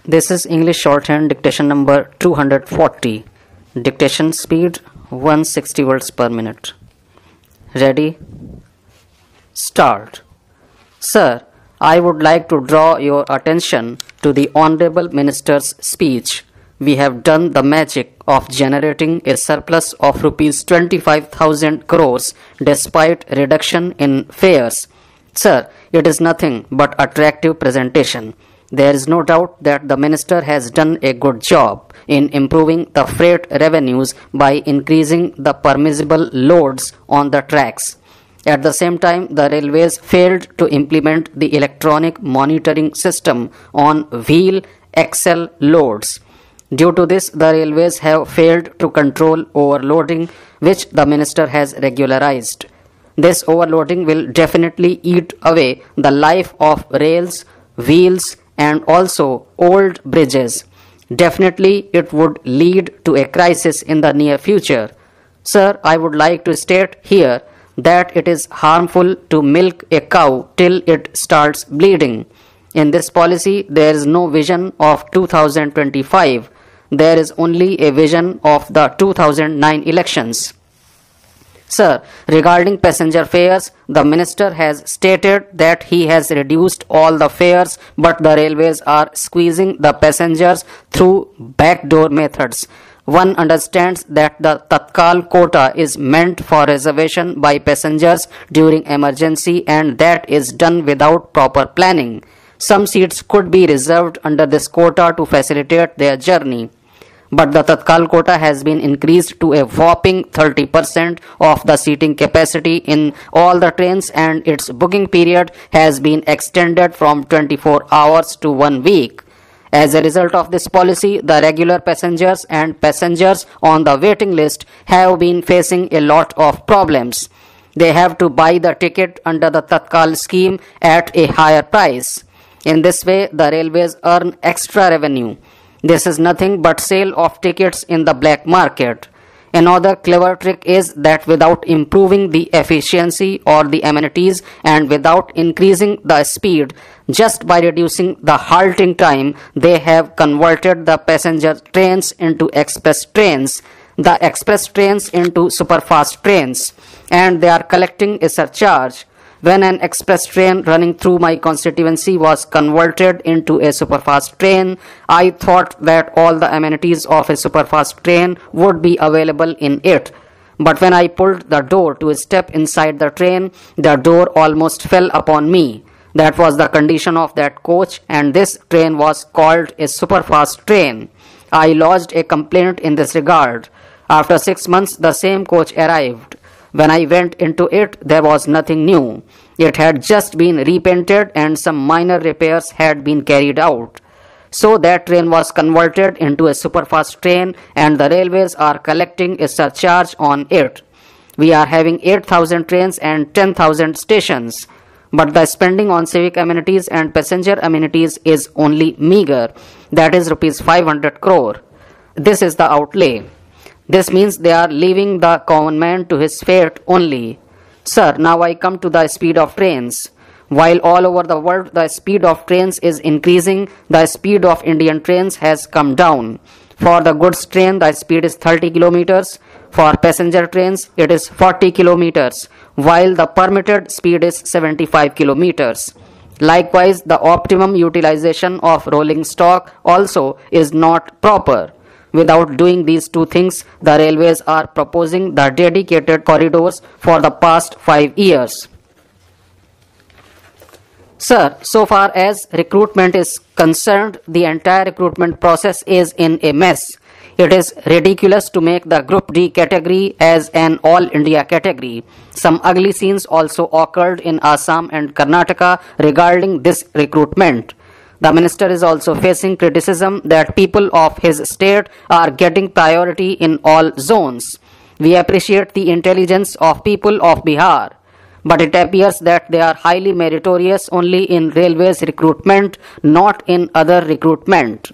This is English shorthand dictation number 240. Dictation speed 160 words per minute. Ready? Start. Sir, I would like to draw your attention to the Honorable Minister's speech. We have done the magic of generating a surplus of rupees 25,000 crores despite reduction in fares. Sir, it is nothing but attractive presentation. There is no doubt that the minister has done a good job in improving the freight revenues by increasing the permissible loads on the tracks. At the same time, the railways failed to implement the electronic monitoring system on wheel axle loads. Due to this, the railways have failed to control overloading, which the minister has regularized. This overloading will definitely eat away the life of rails, wheels, and also old bridges. Definitely, it would lead to a crisis in the near future. Sir, I would like to state here that it is harmful to milk a cow till it starts bleeding. In this policy, there is no vision of 2025. There is only a vision of the 2009 elections. Sir, regarding passenger fares, the minister has stated that he has reduced all the fares, but the railways are squeezing the passengers through backdoor methods. One understands that the Tatkal quota is meant for reservation by passengers during emergency, and that is done without proper planning. Some seats could be reserved under this quota to facilitate their journey. But the Tatkal quota has been increased to a whopping 30% of the seating capacity in all the trains, and its booking period has been extended from 24 hours to 1 week. As a result of this policy, the regular passengers and passengers on the waiting list have been facing a lot of problems. They have to buy the ticket under the Tatkal scheme at a higher price. In this way, the railways earn extra revenue. This is nothing but sale of tickets in the black market. Another clever trick is that without improving the efficiency or the amenities and without increasing the speed, just by reducing the halting time, they have converted the passenger trains into express trains, the express trains into superfast trains, and they are collecting a surcharge. When an express train running through my constituency was converted into a superfast train, I thought that all the amenities of a superfast train would be available in it. But when I pulled the door to step inside the train, the door almost fell upon me. That was the condition of that coach, and this train was called a superfast train. I lodged a complaint in this regard. After 6 months, the same coach arrived. When I went into it, there was nothing new. It had just been repainted and some minor repairs had been carried out. So that train was converted into a superfast train, and the railways are collecting a surcharge on it. We are having 8,000 trains and 10,000 stations. But the spending on civic amenities and passenger amenities is only meager. That is rupees 500 crore. This is the outlay. This means they are leaving the common man to his fate only. Sir, now I come to the speed of trains. While all over the world the speed of trains is increasing, the speed of Indian trains has come down. For the goods train, the speed is 30 kilometers. For passenger trains, it is 40 kilometers, while the permitted speed is 75 kilometers. Likewise, the optimum utilization of rolling stock also is not proper. Without doing these two things, the railways are proposing the dedicated corridors for the past 5 years. Sir, so far as recruitment is concerned, the entire recruitment process is in a mess. It is ridiculous to make the Group D category as an all India category. Some ugly scenes also occurred in Assam and Karnataka regarding this recruitment. The minister is also facing criticism that people of his state are getting priority in all zones. We appreciate the intelligence of people of Bihar, but it appears that they are highly meritorious only in railways recruitment, not in other recruitment.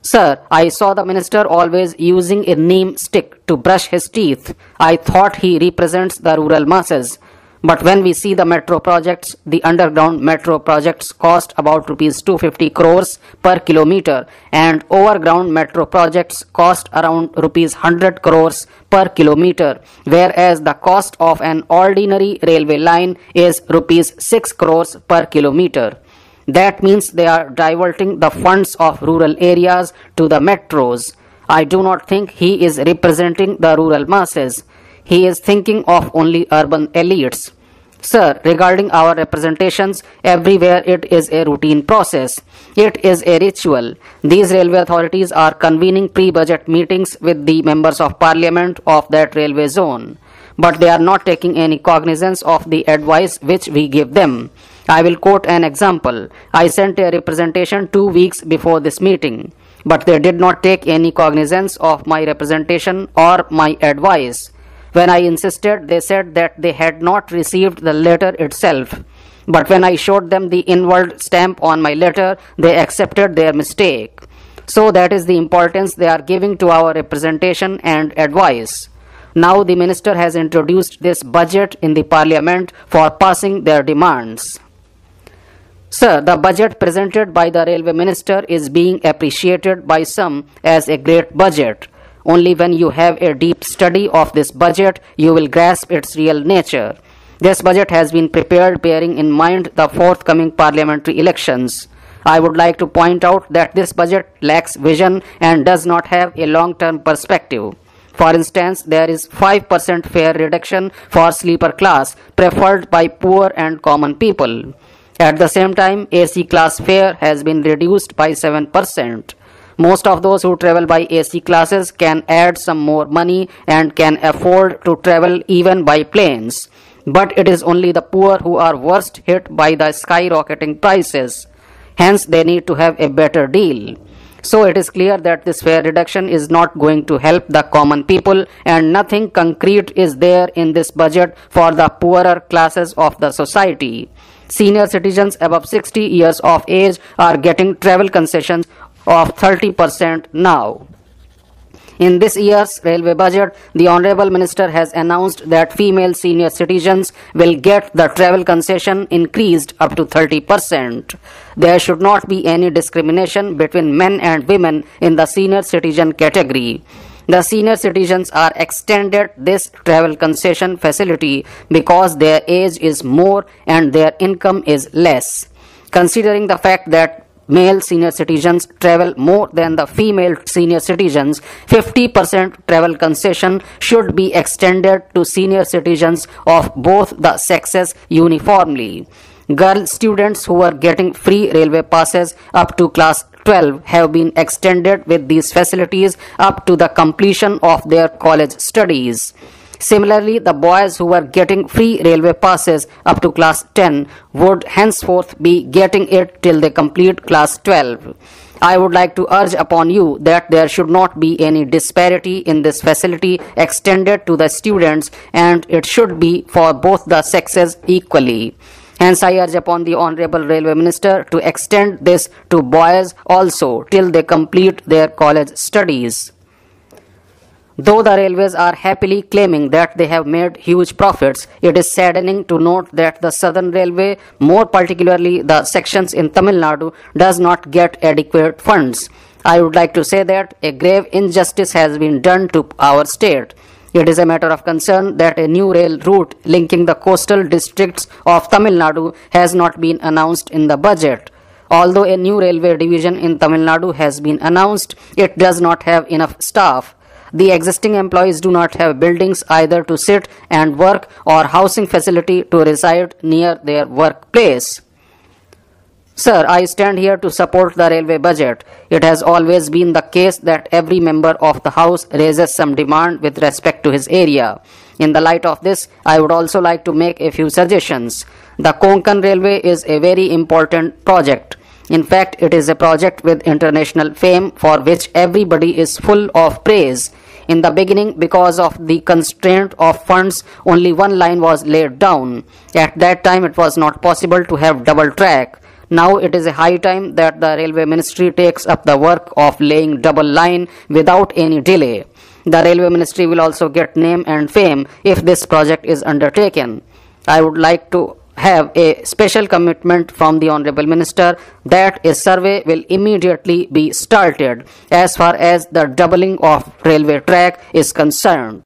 Sir, I saw the minister always using a neem stick to brush his teeth. I thought he represents the rural masses. But when we see the metro projects, the underground metro projects cost about rupees 250 crores per kilometer and overground metro projects cost around rupees 100 crores per kilometer, whereas the cost of an ordinary railway line is rupees 6 crores per kilometer. That means they are diverting the funds of rural areas to the metros. I do not think he is representing the rural masses. He is thinking of only urban elites. Sir, regarding our representations, everywhere it is a routine process. It is a ritual. These railway authorities are convening pre-budget meetings with the members of parliament of that railway zone. But they are not taking any cognizance of the advice which we give them. I will quote an example. I sent a representation 2 weeks before this meeting, but they did not take any cognizance of my representation or my advice. When I insisted, they said that they had not received the letter itself. But when I showed them the inward stamp on my letter, they accepted their mistake. So that is the importance they are giving to our representation and advice. Now the minister has introduced this budget in the parliament for passing their demands. Sir, the budget presented by the railway minister is being appreciated by some as a great budget. Only when you have a deep study of this budget, you will grasp its real nature. This budget has been prepared bearing in mind the forthcoming parliamentary elections. I would like to point out that this budget lacks vision and does not have a long-term perspective. For instance, there is 5% fare reduction for sleeper class preferred by poor and common people. At the same time, AC class fare has been reduced by 7%. Most of those who travel by AC classes can add some more money and can afford to travel even by planes. But it is only the poor who are worst hit by the skyrocketing prices. Hence, they need to have a better deal. So it is clear that this fare reduction is not going to help the common people, and nothing concrete is there in this budget for the poorer classes of the society. Senior citizens above 60 years of age are getting travel concessions of 30% now. In this year's railway budget, the Honorable Minister has announced that female senior citizens will get the travel concession increased up to 30%. There should not be any discrimination between men and women in the senior citizen category. The senior citizens are extended this travel concession facility because their age is more and their income is less. Considering the fact that male senior citizens travel more than the female senior citizens, 50% travel concession should be extended to senior citizens of both the sexes uniformly. Girl students who are getting free railway passes up to class 12 have been extended with these facilities up to the completion of their college studies. Similarly, the boys who were getting free railway passes up to class 10 would henceforth be getting it till they complete class 12. I would like to urge upon you that there should not be any disparity in this facility extended to the students, and it should be for both the sexes equally. Hence, I urge upon the Honorable Railway Minister to extend this to boys also till they complete their college studies. Though the railways are happily claiming that they have made huge profits, it is saddening to note that the Southern Railway, more particularly the sections in Tamil Nadu, does not get adequate funds. I would like to say that a grave injustice has been done to our state. It is a matter of concern that a new rail route linking the coastal districts of Tamil Nadu has not been announced in the budget. Although a new railway division in Tamil Nadu has been announced, it does not have enough staff. The existing employees do not have buildings either to sit and work or housing facility to reside near their workplace. Sir, I stand here to support the railway budget. It has always been the case that every member of the House raises some demand with respect to his area. In the light of this, I would also like to make a few suggestions. The Konkan Railway is a very important project. In fact, it is a project with international fame for which everybody is full of praise. In the beginning, because of the constraint of funds, only one line was laid down. At that time, it was not possible to have double track. Now it is a high time that the Railway Ministry takes up the work of laying double line without any delay. The Railway Ministry will also get name and fame if this project is undertaken. I would like to have a special commitment from the Honorable Minister that a survey will immediately be started as far as the doubling of railway track is concerned.